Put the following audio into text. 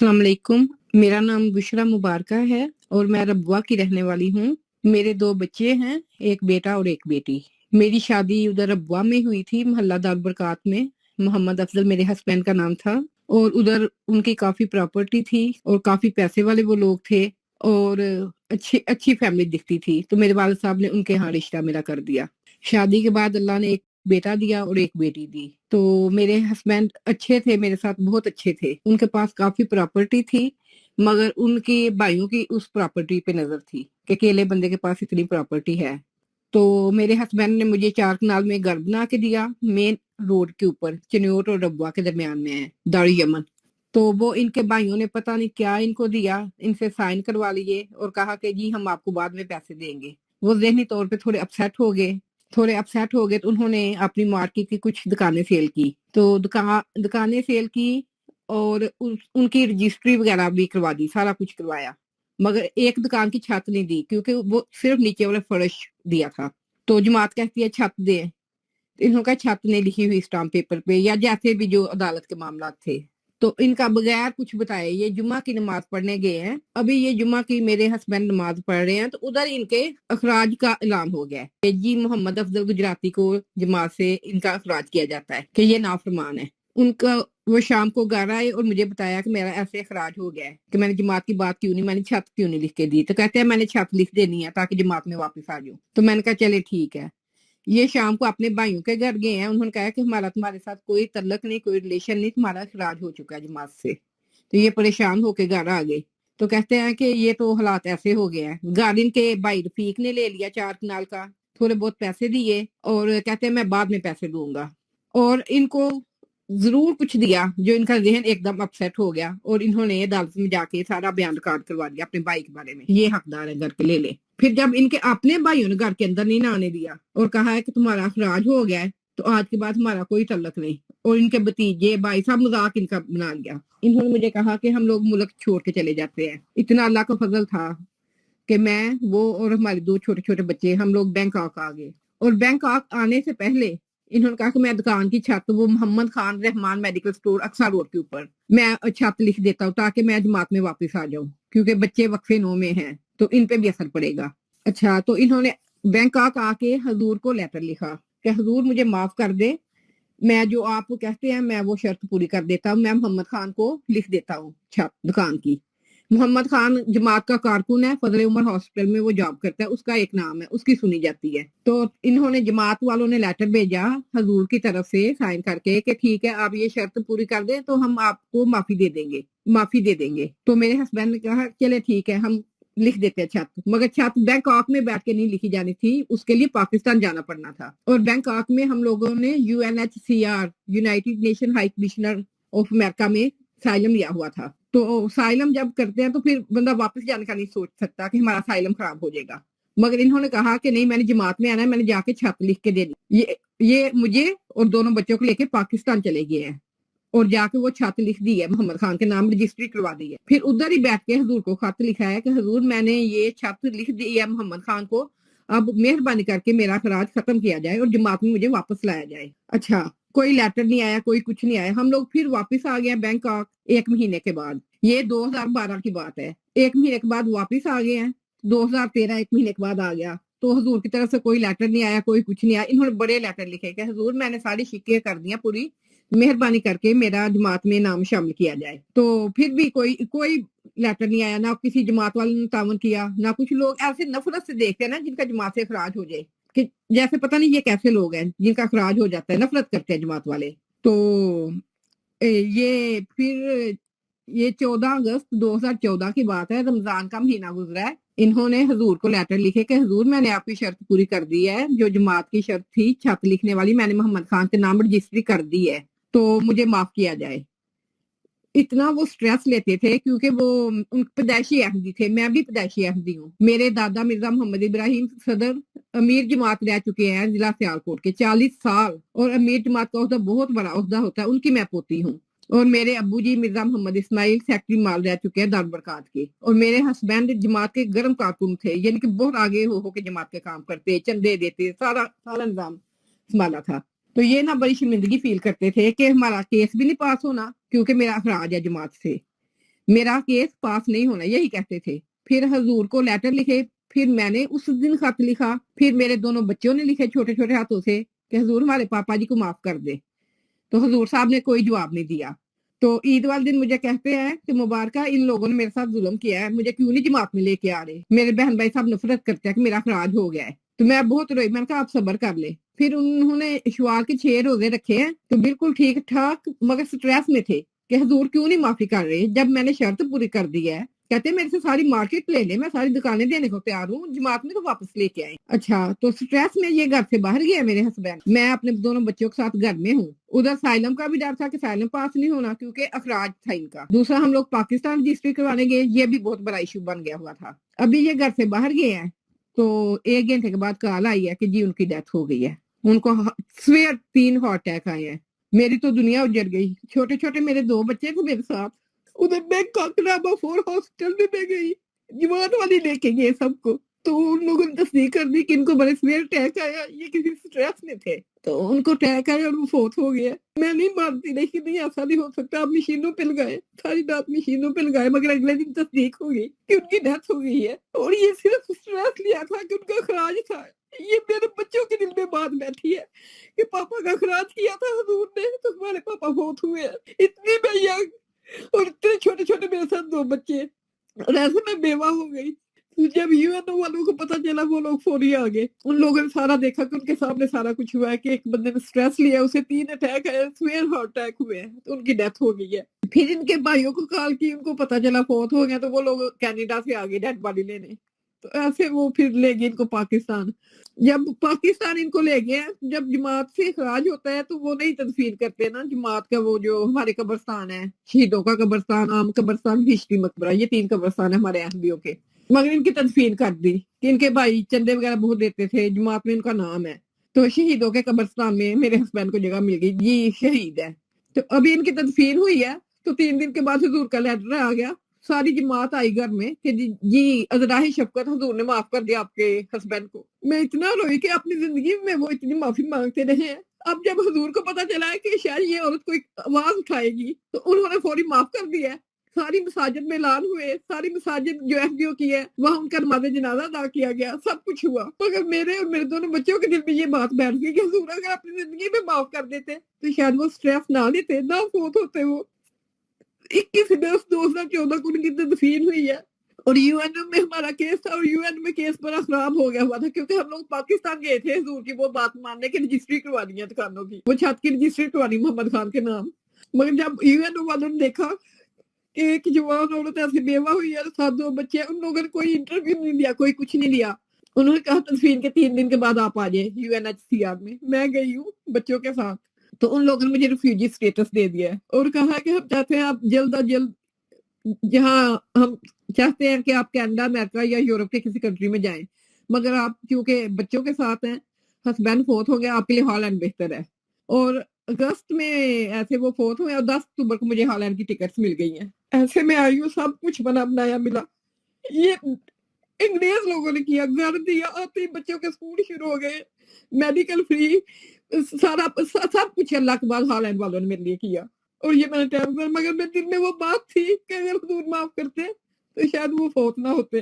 अस्सलाम वालेकुम। मेरा नाम बुशरा मुबारका है और मैं रबवा की रहने वाली हूँ। मेरे 2 बच्चे हैं, एक बेटा और एक बेटी। मेरी शादी उधर रबवा में हुई थी, मोहल्ला दारुल-बरकात में। मोहम्मद अफजल मेरे हस्बैंड का नाम था और उधर उनकी काफ़ी प्रॉपर्टी थी और काफ़ी पैसे वाले वो लोग थे और अच्छी अच्छी फैमिली दिखती थी। तो मेरे वालिद साहब ने उनके यहाँ रिश्ता मेरा कर दिया। शादी के बाद अल्लाह ने एक बेटा दिया और एक बेटी दी। तो मेरे हस्बैंड अच्छे थे, मेरे साथ बहुत अच्छे थे। उनके पास काफ़ी प्रॉपर्टी थी, मगर उनके भाइयों की उस प्रॉपर्टी पे नज़र थी कि अकेले बंदे के पास इतनी प्रॉपर्टी है। तो मेरे हस्बैंड ने मुझे 4 कनाल में घर बना के दिया, मेन रोड के ऊपर, चिन्योट और रबवा के दरमियान में है, दारुल यमन। तो वो इनके भाइयों ने पता नहीं क्या इनको दिया, इनसे साइन करवा लिए और कहा कि जी हम आपको बाद में पैसे देंगे। वो ज़हनी तौर पे थोड़े अपसेट हो गए तो उन्होंने अपनी मार्केट की कुछ दुकानें सेल की। तो दुकानें सेल की और उनकी रजिस्ट्री वगैरह भी करवा दी, सारा कुछ करवाया। मगर एक दुकान की छत नहीं दी क्योंकि वो सिर्फ नीचे वाला फर्श दिया था। तो जमात कहती है छत दे। इन्होंने कहा छत नहीं लिखी हुई स्टाम्प पेपर पे या जैसे भी जो अदालत के मामला थे। तो इनका बगैर कुछ बताए ये जुम्मा की नमाज पढ़ने गए हैं। अभी ये जुम्मा की मेरे हस्बैंड नमाज पढ़ रहे हैं तो उधर इनके अखराज का ऐलान हो गया है कि जी मोहम्मद अफजल गुजराती को जमात से इनका अखराज किया जाता है कि ये नाफरमान है। उनका वो शाम को घर आए और मुझे बताया कि मेरा ऐसे अखराज हो गया है कि मैंने जमात की बात क्यों नहीं, मैंने छत क्यों नहीं लिख के दी। तो कहते हैं मैंने छत लिख देनी है ताकि जमात में वापस आ जाऊं। तो मैंने कहा चले ठीक है। ये शाम को अपने भाइयों के घर गए हैं। उन्होंने कहा कि हमारा तुम्हारे साथ कोई तल्लक नहीं, कोई रिलेशन नहीं, तुम्हारा इखराज हो चुका है जमात से। तो ये परेशान होके घर आ गए। तो कहते हैं कि ये तो हालात ऐसे हो गए हैं। घर इनके भाई रफीक ने ले लिया 4 कनाल का, थोड़े बहुत पैसे दिए और कहते हैं मैं बाद में पैसे दूंगा। और इनको जरूर कुछ दिया जो इनका जहन एकदम अपसेट हो गया और इन्होंने अदालत में जाके सारा बयान रिकॉर्ड करवा दिया अपने भाई के बारे में, ये हकदार है घर के, ले ले। फिर जब इनके अपने भाइयों ने घर के अंदर नहीं आने दिया और कहा है कि तुम्हारा अखराज हो गया है तो आज के बाद हमारा कोई तल्लक नहीं। और इनके भतीजे भाई सब मजाक इनका बना लिया। इन्होंने मुझे कहा कि हम लोग मुल्क छोड़ के चले जाते हैं। इतना अल्लाह का फजल था कि मैं, वो और हमारे 2 छोटे-छोटे बच्चे हम लोग बैंकॉक आ गए। और बैंकॉक आने से पहले इन्होंने कहा कि मैं दुकान की छत, वो Mohammad Khan Rahman medical store Aqsa road के ऊपर, मैं छत लिख देता हूँ ताकि मैं जमात में वापस आ जाऊँ क्योंकि बच्चे वक्फे नौ में हैं तो इन पे भी असर पड़ेगा। अच्छा, तो इन्होंने बैंकॉक आके हजूर को लेटर लिखा कि हजूर मुझे माफ कर दे, मैं जो आप कहते हैं मैं वो शर्त पूरी कर देता हूँ, मैं मोहम्मद खान को लिख देता हूँ छत दुकान की। मोहम्मद खान जमात का कारकुन है, फजल उमर हॉस्पिटल में वो जॉब करता है, उसका एक नाम है, उसकी सुनी जाती है। तो इन्होंने जमात वालों ने लेटर भेजा हजूर की तरफ से साइन करके कि ठीक है आप ये शर्त पूरी कर दें तो हम आपको माफी दे देंगे। तो मेरे हस्बैंड ने कहा चले ठीक है हम लिख देते हैं छत। मगर छत बैंकॉक में बैठ के नहीं लिखी जानी थी, उसके लिए पाकिस्तान जाना पड़ना था। और बैंकॉक में हम लोगों ने UNHCR, United nation high commissioner of America में साइलम लिया हुआ था। तो साइलम जब करते हैं तो फिर बंदा वापस जाने का नहीं सोच सकता कि हमारा साइलम खराब हो जाएगा। मगर इन्होंने कहा कि नहीं मैंने जमात में आना है, मैंने जाके छत लिख के दे दी। ये मुझे और दोनों बच्चों को लेके पाकिस्तान चले गए हैं और जाके वो छत लिख दी है, मोहम्मद खान के नाम रजिस्ट्री करवा दी है। फिर उधर ही बैठ के हजूर को खत लिखा है कि हजूर मैंने ये छत लिख दी है मोहम्मद खान को, अब मेहरबानी करके मेरा खराज खत्म किया जाए और जमात में मुझे वापस लाया जाए। अच्छा, कोई लेटर नहीं आया, कोई कुछ नहीं आया। हम लोग फिर वापस आ गए बैंकॉक 1 महीने के बाद। ये 2012 की बात है। 1 महीने के बाद वापस आ गए हैं। 2013 1 महीने के बाद आ गया तो हजूर की तरफ से कोई लेटर नहीं आया, कोई कुछ नहीं आया। इन्होंने बड़े लेटर लिखे कि हजूर मैंने सारी शिक्के कर दिया पूरी, मेहरबानी करके मेरा जमात में नाम शामिल किया जाए। तो फिर भी कोई कोई लेटर नहीं आया, ना किसी जमात वाले ने तावन किया, ना कुछ। लोग ऐसे नफरत से देखते हैं ना जिनका जमात से अखराज हो जाए, कि जैसे पता नहीं ये कैसे लोग हैं जिनका अखराज हो जाता है, नफरत करते हैं जमात वाले। तो ये फिर ये 14 अगस्त 2014 की बात है, रमजान का महीना गुजरा है। इन्होंने हजूर को लेटर लिखे कि हजूर मैंने आपकी शर्त पूरी कर दी है, जो जमात की शर्त थी छत लिखने वाली, मैंने मोहम्मद खान के नाम रजिस्ट्री कर दी है, तो मुझे माफ किया जाए। इतना वो स्ट्रेस लेते थे क्योंकि वो पैदाइशी अहमदी थे, मैं भी पैदाइशी अहमदी हूँ। मेरे दादा मिर्जा मोहम्मद इब्राहिम सदर अमीर जमात रह चुके हैं जिला सियालकोट के 40 साल, और अमीर जमात का ओहदा बहुत बड़ा ओहदा होता है, उनकी मैं पोती हूँ। और मेरे अब्बू जी मिर्जा मोहम्मद इस्माइल सेक्रेटरी माल रह चुके हैं दारुल बरकात के। और मेरे हस्बैंड जमात के गर्म कारकुन थे, यानी कि बहुत आगे हो के जमात के काम करते, चंदे देते, सारा सारा निजाम संभाला था। तो ये ना बड़ी शर्मिंदगी फील करते थे कि हमारा केस भी नहीं पास होना क्योंकि मेरा अखराज है जमात से। میرا کیس پاس نہیں ہونا، یہی کہتے تھے۔ پھر حضور کو لیٹر لکھے، پھر میں نے اس دن خط لکھا، پھر میرے دونوں بچوں نے لکھے چھوٹے چھوٹے ہاتھوں سے کہ حضور ہمارے پاپا جی کو معاف کر دے، تو حضور صاحب نے کوئی جواب نہیں دیا۔ تو عید والے دن مجھے کہتے ہیں کہ مبارکہ ان لوگوں نے میرے ساتھ ظلم کیا ہے، مجھے کیوں نہیں جماعت میں لے کے آ رہے، میرے بہن بھائی صاحب نفرت کرتے ہیں کہ میرا اخراج ہو گیا ہے۔ تو میں بہت روئی، میں نے کہا آپ صبر کر لے۔ پھر انہوں نے شوال کے 6 روزے رکھے ہیں، تو بالکل ٹھیک ٹھاک مگر سٹریس میں تھے کہ حضور کیوں نہیں معافی کر رہے، جب میں نے شرط پوری کر دی ہے۔ کہتے میرے سے ساری مارکیٹ لے لے، میں ساری دکانیں دینے کو تیار ہوں، جماعت میں تو واپس لے کے آئے۔ اچھا، تو سٹریس میں یہ گھر سے باہر گیا میرے ہسبینڈ، میں اپنے دونوں بچوں کے ساتھ گھر میں ہوں۔ ادھر سائلم کا بھی ڈر تھا کہ سائلم پاس نہیں ہونا کیونکہ اخراج تھا ان کا۔ دوسرا ہم لوگ پاکستان رجسٹری کروانے گئے، یہ بھی بہت بڑا ایشو بن گیا ہوا تھا۔ ابھی یہ گھر سے باہر گئے ہیں تو 1 گھنٹے کے بعد کال آئی ہے کہ جی ان کی ڈیتھ ہو گئی ہے، ان کو سویئر 3 ہارٹ اٹیک آئے ہیں۔ میری تو دنیا اجڑ گئی، چھوٹے چھوٹے میرے 2 بچے تھے میرے ساتھ۔ ادھر میں کاکرابا 4 ہاسپٹل میں گئی، جماعت والے لے کے گئے سب کو، تو ان لوگوں نے تصدیق کر دی کہ ان کو بڑے سویئر اٹیک آیا، یہ کسی سٹریس میں تھے تو ان کو اٹیک آیا اور وہ فوت ہو گیا۔ میں نہیں مانتی لیکن نہیں، ایسا نہیں ہو سکتا، آپ مشینوں پہ لگائے، ساری رات مشینوں پہ لگائے، مگر اگلے دن تصدیق ہو گئی کہ ان کی ڈیتھ ہو گئی ہے، اور یہ صرف سٹریس لیا تھا کہ ان کا اخراج تھا۔ یہ میرے بچوں کے دل میں بات بیٹھی ہے کہ پاپا کا اخراج کیا تھا حضور نے تو ہمارے پاپا فوت ہوئے ہیں۔ اتنی میں ینگ اور اتنے چھوٹے چھوٹے میرے ساتھ 2 بچے، اور ایسے میں بیوہ ہو گئی۔ جب یو این او والوں کو پتا چلا وہ لوگ فوری آ گئے، ان لوگوں نے سارا دیکھا کہ ان کے سامنے سارا کچھ ہوا ہے کہ ایک بندے نے سٹریس لیا، اسے 3 اٹیک آئے، سویئر ہارٹ اٹیک ہوئے ہیں، تو ان کی ڈیتھ ہو گئی ہے۔ پھر ان کے بھائیوں کو کال کی، ان کو پتا چلا فوت ہو گیا، تو وہ لوگ کینیڈا سے آ گئے ڈیڈ باڈی لینے، تو ایسے وہ پھر لے گئے ان کو پاکستان۔ جب پاکستان ان کو لے گئے، جب جماعت سے اخراج ہوتا ہے تو وہ نہیں تدفین کرتے نا، جماعت کا وہ جو ہمارے قبرستان ہے، شہیدوں کا قبرستان، عام قبرستان، ہشٹری مقبرہ، یہ 3 قبرستان ہے ہمارے احمدیوں کے، مگر ان کی تدفین کر دی کہ ان کے بھائی چندے وغیرہ بہت دیتے تھے، جماعت میں ان کا نام ہے، تو شہیدوں کے قبرستان میں میرے ہسبینڈ کو جگہ مل گئی، جی شہید ہے۔ تو ابھی ان کی تدفین ہوئی ہے تو 3 دن کے بعد حضور کا لیٹر آ گیا، ساری جماعت آئی گھر میں کہ جی ازراہ شفقت حضور نے معاف کر دیا آپ کے ہسبینڈ کو۔ میں اتنا روئی کہ اپنی زندگی میں وہ اتنی معافی مانگتے رہے ہیں، اب جب حضور کو پتا چلا ہے کہ شاید یہ عورت کوئی آواز اٹھائے گی تو انہوں نے فوری معاف کر دیا ہے۔ ساری مساجد میں اعلان ہوئے، ساری مساجد جو ایف ڈی او کی ہے وہاں ان کا نماز جنازہ ادا کیا گیا، سب کچھ ہوا، مگر میرے اور میرے دونوں بچوں کے دل میں یہ بات بیٹھ گئی کہ حضور اگر اپنی زندگی میں معاف کر دیتے تو شاید وہ سٹریس نہ لیتے، نہ فوت ہوتے۔ وہ 21 اگست 2014 کو ان کی تدفین ہوئی ہے، اور یو این میں ہمارا کیس تھا، اور یو این میں کیس بڑا خراب ہو گیا ہوا تھا کیونکہ ہم لوگ پاکستان گئے تھے حضور کی وہ بات ماننے کے رجسٹری کروانی ہے دکانوں کی، وہ چھت کی رجسٹری کروانی محمد خان کے نام، مگر جب یو این او والوں نے دیکھا کہ ایک جوان عورت ایسے بیوہ ہوئی ہے، 7 بچے ہیں، ان لوگوں نے کوئی انٹرویو نہیں لیا، کوئی کچھ نہیں لیا، انہوں نے کہا تدفین کے 3 دن کے بعد آپ آ جائیں U N H C R میں گئی ہوں بچوں کے ساتھ، تو ان لوگوں نے مجھے ریفیوجی سٹیٹس دے دیا ہے اور کہا کہ ہم چاہتے ہیں آپ جلد از جلد، جہاں ہم چاہتے ہیں کہ آپ کینیڈا، امریکہ یا یورپ کے کسی کنٹری میں جائیں، مگر آپ کیونکہ بچوں کے ساتھ ہیں، ہسبینڈ فوت ہو گیا، آپ کے لیے ہالینڈ بہتر ہے۔ اور اگست میں ایسے وہ فوت ہوئے اور 10 اکتوبر کو مجھے ہالینڈ کی ٹکٹس مل گئی ہیں، ایسے میں آئی ہوں، سب کچھ بنا بنایا ملا۔ یہ انگریز لوگوں نے کیا، گھر دیا، آتے ہی بچوں کے اسکول شروع ہو گئے، میڈیکل فری، سارا سب کچھ اللہ کے بعد ہالینڈ والوں نے میرے لیے کیا، اور یہ میں نے ٹائم کر، مگر میرے دل میں وہ بات تھی کہ اگر حضور معاف کرتے تو شاید وہ فوت نہ ہوتے۔